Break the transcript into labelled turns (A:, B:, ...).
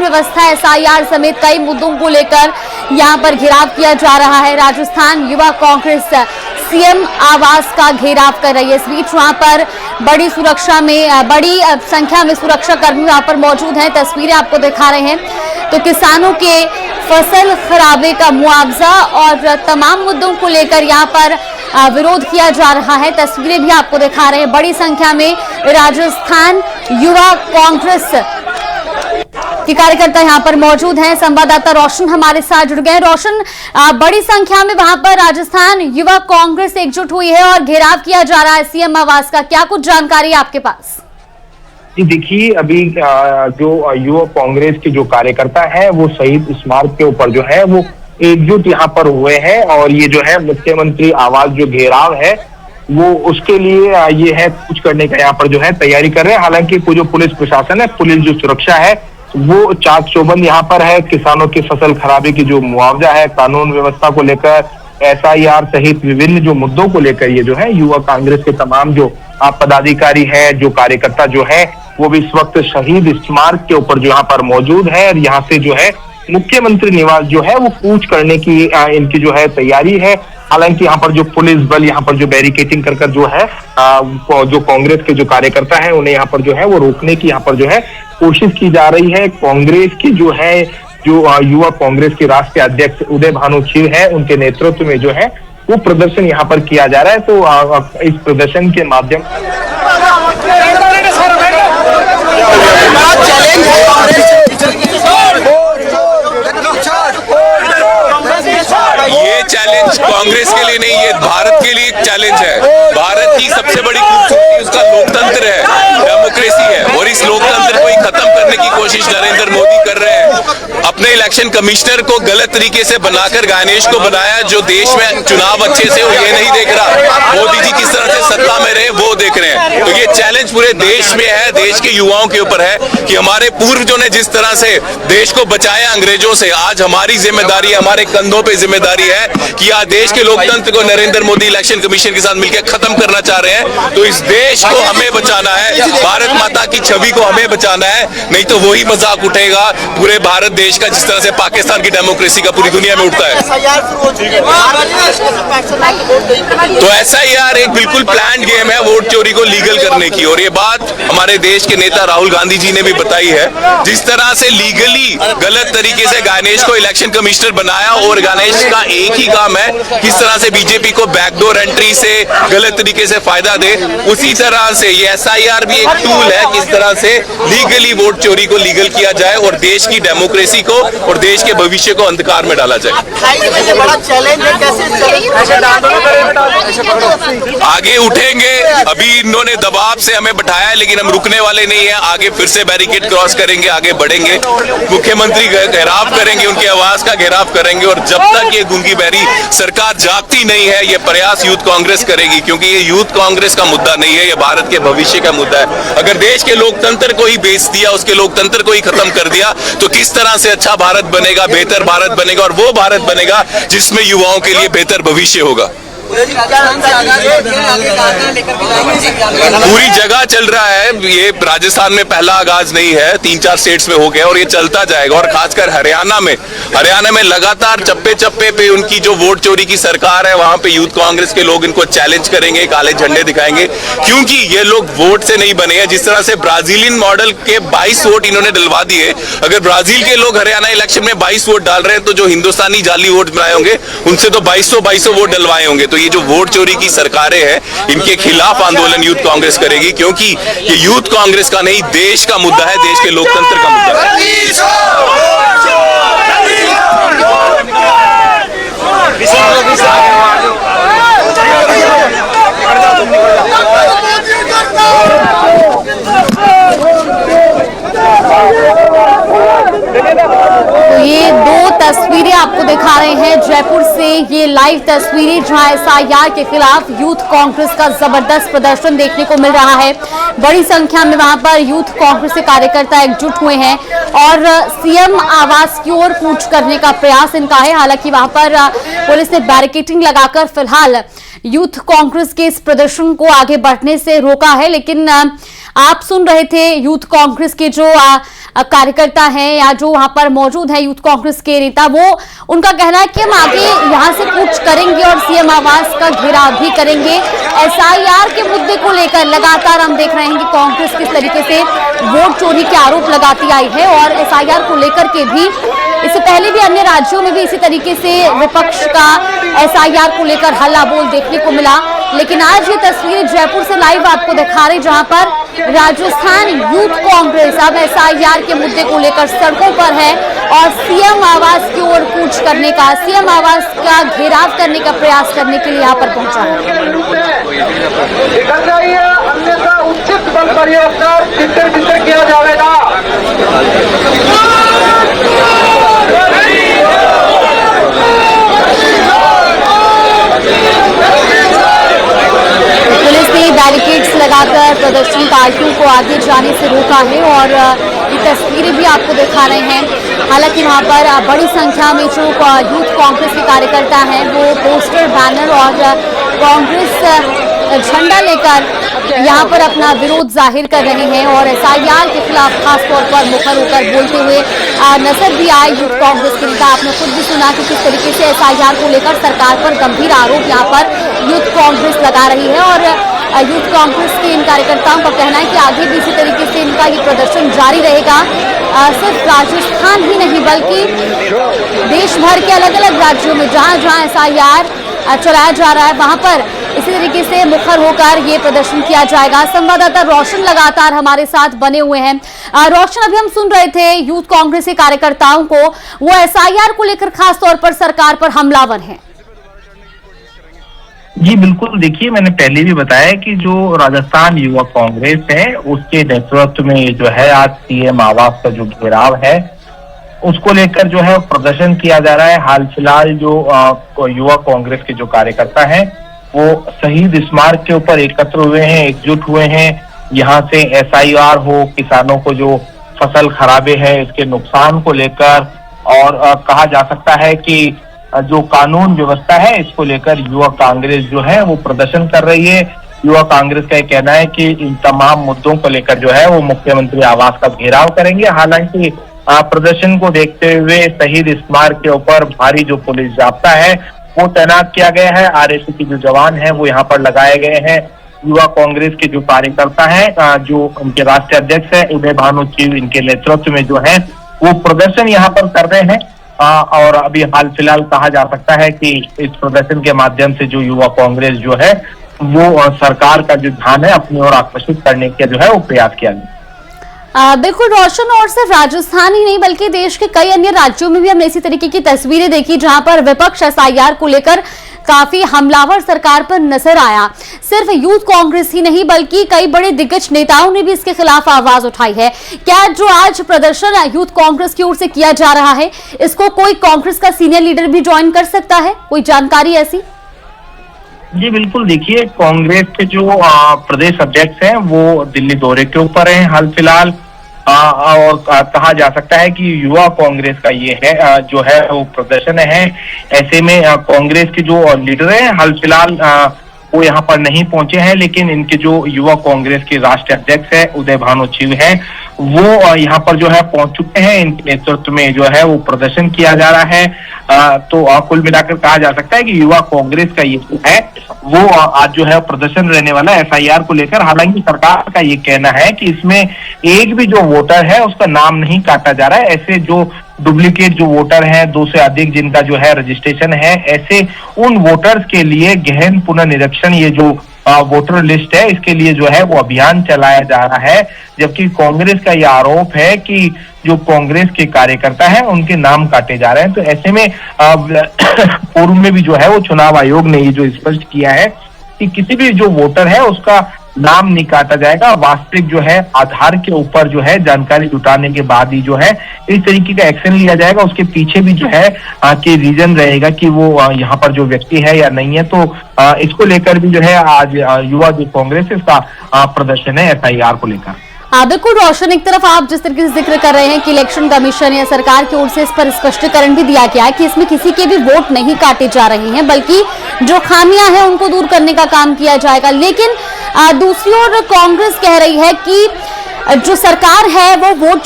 A: व्यवस्था, एसआईआर समेत कई मुद्दों को लेकर यहां पर घेराव किया जा रहा है। राजस्थान युवा कांग्रेस सीएम आवास का घेराव कर रही है। इस बीच वहां पर बड़ी संख्या में सुरक्षा कर्मी वहां पर मौजूद हैं। तस्वीरें आपको दिखा रहे हैं। तो किसानों के फसल खराबे का मुआवजा और तमाम मुद्दों को लेकर यहां पर विरोध किया जा रहा है। तस्वीरें भी आपको दिखा रहे हैं। बड़ी संख्या में राजस्थान युवा कांग्रेस के कार्यकर्ता यहां पर मौजूद हैं। संवाददाता रोशन हमारे साथ जुड़ गए। रोशन, बड़ी संख्या में वहां पर राजस्थान युवा कांग्रेस एकजुट हुई है और घेराव किया जा रहा है सीएम आवास का। क्या कुछ जानकारी है आपके पास?
B: देखिए, अभी जो युवा कांग्रेस के जो कार्यकर्ता है वो शहीद स्मारक के ऊपर जो है वो एकजुट यहाँ पर हुए हैं और ये जो है मुख्यमंत्री आवास जो घेराव है वो उसके लिए ये है कुछ करने का यहाँ पर जो है तैयारी कर रहे हैं। हालांकि जो पुलिस प्रशासन है, पुलिस जो सुरक्षा है वो चाक चौबंद यहाँ पर है। किसानों की फसल खराबे की जो मुआवजा है, कानून व्यवस्था को लेकर, एसआईआर सहित विभिन्न जो मुद्दों को लेकर ये जो है युवा कांग्रेस के तमाम जो पदाधिकारी है, जो कार्यकर्ता जो है वो भी इस वक्त शहीद स्मारक के ऊपर जो यहाँ पर मौजूद है और यहाँ से जो है मुख्यमंत्री निवास जो है वो कूच करने की इनकी जो है तैयारी है। हालांकि यहाँ पर जो पुलिस बल यहाँ पर जो बैरिकेटिंग कर जो है जो कांग्रेस के जो कार्यकर्ता है उन्हें यहाँ पर जो है वो रोकने की यहाँ पर जो है कोशिश की जा रही है। कांग्रेस की जो है युवा कांग्रेस के राष्ट्रीय अध्यक्ष उदय भानु खीर है, उनके नेतृत्व में जो है वो प्रदर्शन यहाँ पर किया जा रहा है। तो इस प्रदर्शन के माध्यम
C: ये चैलेंज कांग्रेस के लिए नहीं, ये भारत के लिए एक चैलेंज है। भारत की सबसे बड़ी खूबसूरती उसका लोकतंत्र है, डेमोक्रेसी है और इस लोकतंत्र को ही खत्म करने की कोशिश नरेंद्र मोदी कर रहे हैं। अपने इलेक्शन कमिश्नर को गलत तरीके से बनाकर गणेश को बनाया, जो देश में चुनाव अच्छे से हो ये नहीं देख रहा। मोदी जी किस तरह से सत्ता में रहे वो देख रहे हैं। तो ये चैलेंज पूरे देश में है, देश के युवाओं के ऊपर है कि हमारे पूर्वजों ने जिस तरह से देश को बचाया अंग्रेजों से, आज हमारी जिम्मेदारी, हमारे कंधों पे जिम्मेदारी है कि आज देश के लोकतंत्र को नरेंद्र मोदी इलेक्शन कमीशन के साथ मिलकर खत्म करना चाह रहे हैं। तो इस देश को हमें बचाना है, भारत माता की छवि को हमें बचाना है, नहीं तो वही मजाक उठेगा पूरे भारत देश का जिस तरह से पाकिस्तान की डेमोक्रेसी का पूरी दुनिया में उठता है। तो एसआईआर एक बिल्कुल प्लान्ड गेम है वोट चोरी को लीगल करने की, और ये बात हमारे देश के नेता राहुल गांधी जी ने भी बताई है। जिस तरह से लीगली गलत तरीके से गणेश को इलेक्शन कमिश्नर बनाया और गणेश का एक ही काम है किस तरह से बीजेपी को बैकडोर एंट्री से गलत तरीके से फायदा दे, उसी तरह से ये एसआईआर भी एक टूल है किस तरह से लीगली वोट चोरी को लीगल किया जाए और देश की डेमोक्रेसी को और देश के भविष्य को अंधकार में डाला जाए।
D: बड़ा चैलेंज है, कैसे
C: आगे उठेंगे। अभी इन्होंने दबाव से हमें बैठाया है लेकिन हम रुकने वाले नहीं है। आगे फिर से बैरिकेड क्रॉस करेंगे, आगे बढ़ेंगे, मुख्यमंत्री घेराव करेंगे, उनके आवास का घेराव करेंगे और जब तक ये गूंगी बहरी सरकार जागती नहीं है ये प्रयास यूथ कांग्रेस करेगी, क्योंकि ये यूथ कांग्रेस का मुद्दा नहीं है, ये भारत के भविष्य का मुद्दा है। अगर देश के लोकतंत्र को ही बेच दिया, उसके लोकतंत्र को ही खत्म कर दिया तो किस तरह से अच्छा भारत बनेगा, बेहतर भारत बनेगा और वो भारत बनेगा जिसमें युवाओं के लिए बेहतर भविष्य होगा। पूरी जगह चल रहा है, ये राजस्थान में पहला आगाज नहीं है, 3-4 स्टेट्स में हो गया और ये चलता जाएगा। और खासकर हरियाणा में लगातार चप्पे चप्पे पे उनकी जो वोट चोरी की सरकार है वहां पे यूथ कांग्रेस के लोग इनको चैलेंज करेंगे, काले झंडे दिखाएंगे, क्योंकि ये लोग वोट से नहीं बने हैं। जिस तरह से ब्राजीलियन मॉडल के 22 वोट इन्होंने डलवा दिए, अगर ब्राजील के लोग हरियाणा इलेक्शन में 22 वोट डाल रहे हैं तो जो हिंदुस्तानी जाली वोट बनाए होंगे उनसे तो 2200 वोट डलवाए होंगे। तो ये जो वोट चोरी की सरकारें हैं इनके खिलाफ आंदोलन यूथ कांग्रेस करेगी, क्योंकि ये यूथ कांग्रेस का नहीं देश का मुद्दा है, देश के लोकतंत्र का मुद्दा है।
A: तो ये दो तस्वीरें आपको दिखा रहे हैं जयपुर से, ये लाइव तस्वीरें जहां एसआईआर के खिलाफ यूथ कांग्रेस का जबरदस्त प्रदर्शन देखने को मिल रहा है। बड़ी संख्या में वहां पर यूथ कांग्रेस के कार्यकर्ता एकजुट हुए हैं और सीएम आवास की ओर कूच करने का प्रयास इनका है। हालांकि वहां पर पुलिस ने बैरिकेडिंग लगाकर फिलहाल यूथ कांग्रेस के इस प्रदर्शन को आगे बढ़ने से रोका है। लेकिन आप सुन रहे थे यूथ कांग्रेस के जो कार्यकर्ता हैं या जो वहां पर मौजूद है यूथ कांग्रेस के नेता, वो उनका कहना है कि हम आगे यहां से कूच करेंगे और सीएम आवास का घेराव भी करेंगे। एसआईआर के मुद्दे को लेकर लगातार हम देख रहे हैं कि कांग्रेस किस तरीके से वोट चोरी के आरोप लगाती आई है और एसआईआर को लेकर के भी इससे पहले भी अन्य राज्यों में भी इसी तरीके से विपक्ष का एसआईआर को लेकर हल्ला बोल देखने को मिला। लेकिन आज ये तस्वीरें जयपुर से लाइव आपको दिखा रहे, जहां पर राजस्थान यूथ कांग्रेस अब एसआईआर के मुद्दे को लेकर सड़कों पर है और सीएम आवास की ओर कूच करने का, सीएम आवास का घेराव करने का प्रयास करने के लिए यहां पर पहुंचा है।
E: अन्यथा उचित बल प्रयोग किया जाएगा।
A: पुलिस ने बैरिकेड्स लगाकर प्रदर्शनकारियों को आगे जाने से रोका है और ये तस्वीरें भी आपको दिखा रहे हैं। हालांकि वहां पर बड़ी संख्या में जो यूथ कांग्रेस के कार्यकर्ता हैं वो पोस्टर, बैनर और कांग्रेस झंडा लेकर यहां पर अपना विरोध जाहिर कर रहे हैं और एसआईआर के खिलाफ खासतौर पर मुखर होकर बोलते हुए नजर भी आए यूथ कांग्रेस के नेता। आपने खुद भी सुना कि किस तरीके से एसआईआर को लेकर सरकार पर गंभीर आरोप यहां पर यूथ कांग्रेस लगा रही है और यूथ कांग्रेस के इन कार्यकर्ताओं का कहना है कि आगे भी इसी तरीके से इनका ये प्रदर्शन जारी रहेगा। सिर्फ राजस्थान ही नहीं बल्कि देश भर के अलग अलग राज्यों में जहां जहां एसआईआर चलाया जा रहा है वहां पर इसी तरीके से मुखर होकर ये प्रदर्शन किया जाएगा। संवाददाता रोशन लगातार हमारे साथ बने हुए हैं। रोशन, अभी हम सुन रहे थे यूथ कांग्रेस के कार्यकर्ताओं को, वो एसआईआर को लेकर खास तौर पर सरकार पर हमलावर हैं।
B: जी बिल्कुल, देखिए मैंने पहले भी बताया कि जो राजस्थान युवा कांग्रेस है उसके नेतृत्व में जो है आज सीएम आवास का जो घेराव है उसको लेकर जो है प्रदर्शन किया जा रहा है। हाल फिलहाल जो युवा कांग्रेस के जो कार्यकर्ता हैं वो शहीद स्मारक के ऊपर एकत्र हुए हैं, एकजुट हुए हैं। यहाँ से एसआईआर हो, किसानों को जो फसल खराबे है इसके नुकसान को लेकर और कहा जा सकता है कि जो कानून व्यवस्था है इसको लेकर युवा कांग्रेस जो है वो प्रदर्शन कर रही है। युवा कांग्रेस का कहना है कि इन तमाम मुद्दों को लेकर जो है वो मुख्यमंत्री आवास का घेराव करेंगे। हालांकि प्रदर्शन को देखते हुए शहीद स्मारक के ऊपर भारी जो पुलिस जाब्ता है वो तैनात किया गया है। आरएसएस के जो जवान हैं वो यहाँ पर लगाए गए हैं। युवा कांग्रेस के जो कार्यकर्ता हैं, जो उनके राष्ट्रीय अध्यक्ष है उदय भानु चिव, इनके नेतृत्व में जो है वो प्रदर्शन यहाँ पर कर रहे हैं। और अभी हाल फिलहाल कहा जा सकता है कि इस प्रदर्शन के माध्यम से जो युवा कांग्रेस जो है वो सरकार का जो ध्यान है अपनी ओर आकर्षित करने के जो है वो प्रयास किया गया।
A: बिल्कुल रोशन, और सिर्फ राजस्थान ही नहीं बल्कि देश के कई अन्य राज्यों में भी हमने इसी तरीके की तस्वीरें देखी जहां पर विपक्ष एसआईआर को लेकर काफी हमलावर सरकार पर नजर आया। सिर्फ यूथ कांग्रेस ही नहीं बल्कि कई बड़े दिग्गज नेताओं ने भी इसके खिलाफ आवाज उठाई है। क्या जो आज प्रदर्शन यूथ कांग्रेस की ओर से किया जा रहा है इसको कोई कांग्रेस का सीनियर लीडर भी ज्वाइन कर सकता है? कोई जानकारी ऐसी?
B: जी बिल्कुल, देखिए कांग्रेस के जो प्रदेश अध्यक्ष हैं वो दिल्ली दौरे के ऊपर हैं हाल फिलहाल और कहा जा सकता है कि युवा कांग्रेस का ये है जो है वो प्रदर्शन है। ऐसे में कांग्रेस के जो लीडर हैं हाल फिलहाल वो यहाँ पर नहीं पहुंचे हैं, लेकिन इनके जो युवा कांग्रेस के राष्ट्रीय अध्यक्ष है उदय भानु चिव है वो यहाँ पर जो है पहुंच चुके हैं। इनके नेतृत्व में जो है वो प्रदर्शन किया जा रहा है। तो कुल मिलाकर कहा जा सकता है कि युवा कांग्रेस का ये है वो आज जो है प्रदर्शन रहने वाला है एसआईआर को लेकर। हालांकि सरकार का ये कहना है कि इसमें एक भी जो वोटर है उसका नाम नहीं काटा जा रहा है। ऐसे जो डुप्लीकेट जो वोटर हैं, 2 से अधिक जिनका जो है रजिस्ट्रेशन है, ऐसे उन वोटर्स के लिए गहन पुनर्निरीक्षण ये जो वोटर लिस्ट है इसके लिए जो है वो अभियान चलाया जा रहा है। जबकि कांग्रेस का ये आरोप है कि जो कांग्रेस के कार्यकर्ता हैं उनके नाम काटे जा रहे हैं। तो ऐसे में पूर्व में भी जो है वो चुनाव आयोग ने ये जो स्पष्ट किया है कि किसी भी जो वोटर है उसका नाम नहीं काटा जाएगा। वास्तविक जो है आधार के ऊपर जो है जानकारी जुटाने के बाद ही जो है इस तरीके का एक्शन लिया जाएगा। उसके पीछे भी जो है कि रीजन रहेगा कि वो यहाँ पर जो व्यक्ति है या नहीं है। तो इसको लेकर भी जो है आज युवा जो कांग्रेस इसका प्रदर्शन है एसआईआर को लेकर।
A: बिल्कुल रोशन, एक तरफ आप जिस तरीके से जिक्र कर रहे हैं कि इलेक्शन कमीशन या सरकार की ओर से इस पर स्पष्टीकरण भी दिया गया है कि इसमें किसी के भी वोट नहीं काटे जा रहे हैं बल्कि जो खामियां हैं उनको दूर करने का काम किया जाएगा। लेकिन दूसरी ओर कांग्रेस कह रही है कि जो सरकार है वो वोट